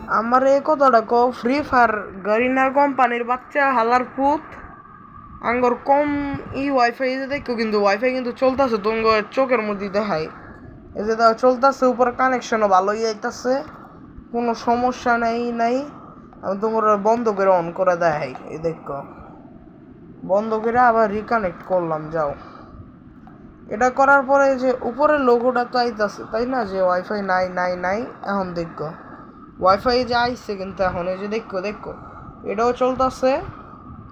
আমার এই কথাটা কও ফ্রি ফায়ার গারিনার কোম্পানির বাচ্চা হালার পুত আঙ্গর কম ওয়াইফাই দেখো কিন্তু ওয়াইফাই কিন্তু চলতেছে তোমার চোখের মধ্যে দেখাই এই যে দাও চলতেছে উপরে কানেকশনও ভালোই আইতাছে কোনো সমস্যা নাই আমি তোমার বন্ধ করে অন করে দেখাই এই দেখো বন্ধ করে আবার রিকানেক্ট করলাম যাও এটা করার পরে যে উপরের লোগোটা তো আইতাছে তাই না যে ওয়াইফাই নাই এখন দেখো ওয়াইফাই যে আইছে কিন্তু এখন এই যে দেখো এটাও চলতেছে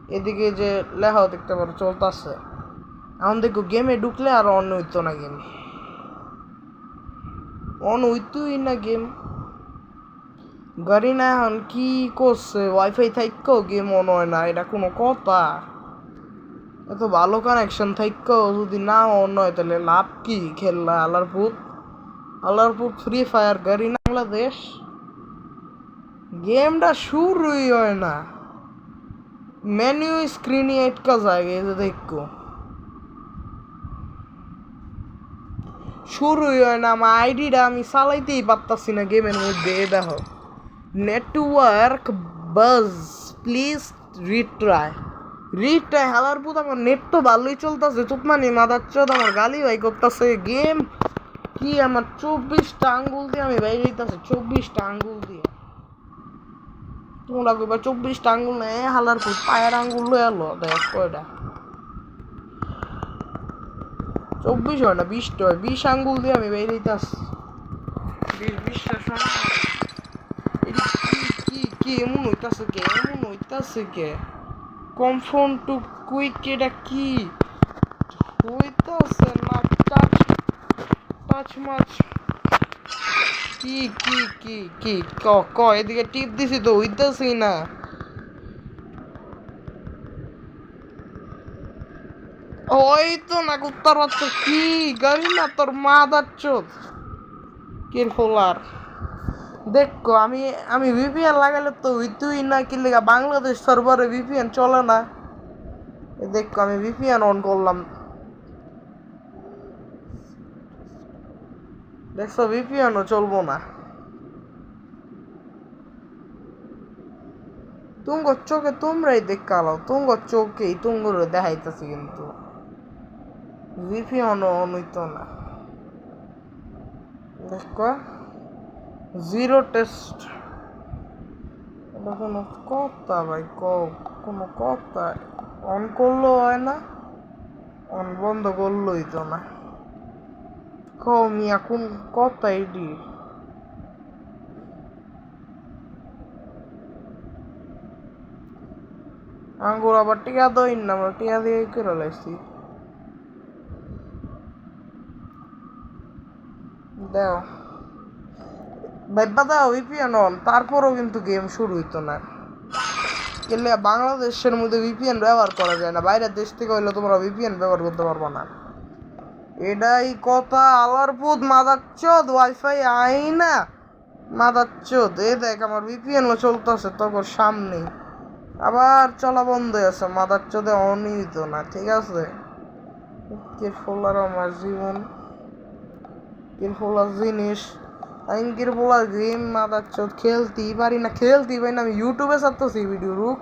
এদিকে যে লেখাও দেখতে পারো চলতেছে এখন দেখো গেমে ঢুকলে আর অন হইতো না গেম অন হইতোই না গেম গাড়ি না এখন কি করছে ওয়াইফাই থাকলেও গেম অন হয় না এটা কোনো কথা এত ভালো কানেকশন থাকলেও যদি না অন হয় তাহলে লাভ কি খেললা আলারপুর ফ্রি ফায়ার গাড়ি না বাংলাদেশ গেমটা শুরুই হয় না মেনু স্ক্রিনে আটকা যায় এই যে দেখো শুরুই হয় না আমার আইডিটা আমি চালাইতেই পারতাছি না গেমের মধ্যে দেখো নেটওয়ার্ক বাজ প্লিজ রিট্রাই হালার পুত আমার নেট তো ভালোই চলতেছে চুপমানি মাদার চোদ আমার গালি ভাই করতেছে গেম কি আমার 24টা আঙ্গুল দিয়ে আমি বাইরে দিতেছি 24টা আঙ্গুল দিয়ে তোমরা কইবা 24টা আঙ্গুল নেই হালার পুত পায়ের আঙ্গুল লয়ে এলো দেখ কয়টা 24 হয় না 20 হয় 20 আঙ্গুল দিয়ে আমি বাইরে দিতেছি বিশ্বাস হয় কি এমন হইতাছে কে কমফর্ম টু কুইক এটা কি হইতাছে না টাচ মাছ কি ক এদিকে টিপ দিছি তো হইতাছি না ওই তো না কুত্তার বাচ্চা কি গাড়ি না তোর মা দাচ্চোদ কির ফোলার দেখো আমি ভিপিএন লাগালে তো হইতুই না কি লেগা বাংলাদেশ সার্ভারে ভিপিএন চলে না দেখো আমি ভিপিএন অন করলাম দেখছো ভিপিএনও চলবো না তুঙ্গর চোখে তোমরাই দেখালাও তুঙ্গর চোখেই তুঙ্গর দেখাইতেছি কিন্তু ভিপিএনও অন হইতো না দেখো জিরো টেস্ট এটা কোনো কথা ভাই কোনো কথা অন করলেও হয় না অন বন্ধ করলেই তো না মিয়া কোন কথা এডি আঙ্গুর আবার টিকা দইন না আমরা টিকা দিয়ে করে লাইছি দেও ভাইবা দাও ভিপিএন অন তারপরও কিন্তু গেম শুরু হইতো না গেলে বাংলাদেশের মধ্যে ভিপিএন ব্যবহার করা যায় না বাইরের দেশ থেকে হইলে তোমরা ভিপিএন ব্যবহার করতে পারবো না এটাই কথা আলারপুত মাদাচ্চোদ ওয়াইফাই আই না মাদাচ্চোদ এই দেখ আমার ভিপিএন চলতেছে তখন সামনে আবার চলা বন্ধ আছে মাদাচ্চোদে অনই হইতো না ঠিক আছে কে ফোলার আমার জীবন কে ফোলার জিনিস আইনকির বলার গেম মাদাচ্চোদ খেলতেই পারি না আমি ইউটিউবে ছাড়তেছি ভিডিও রুক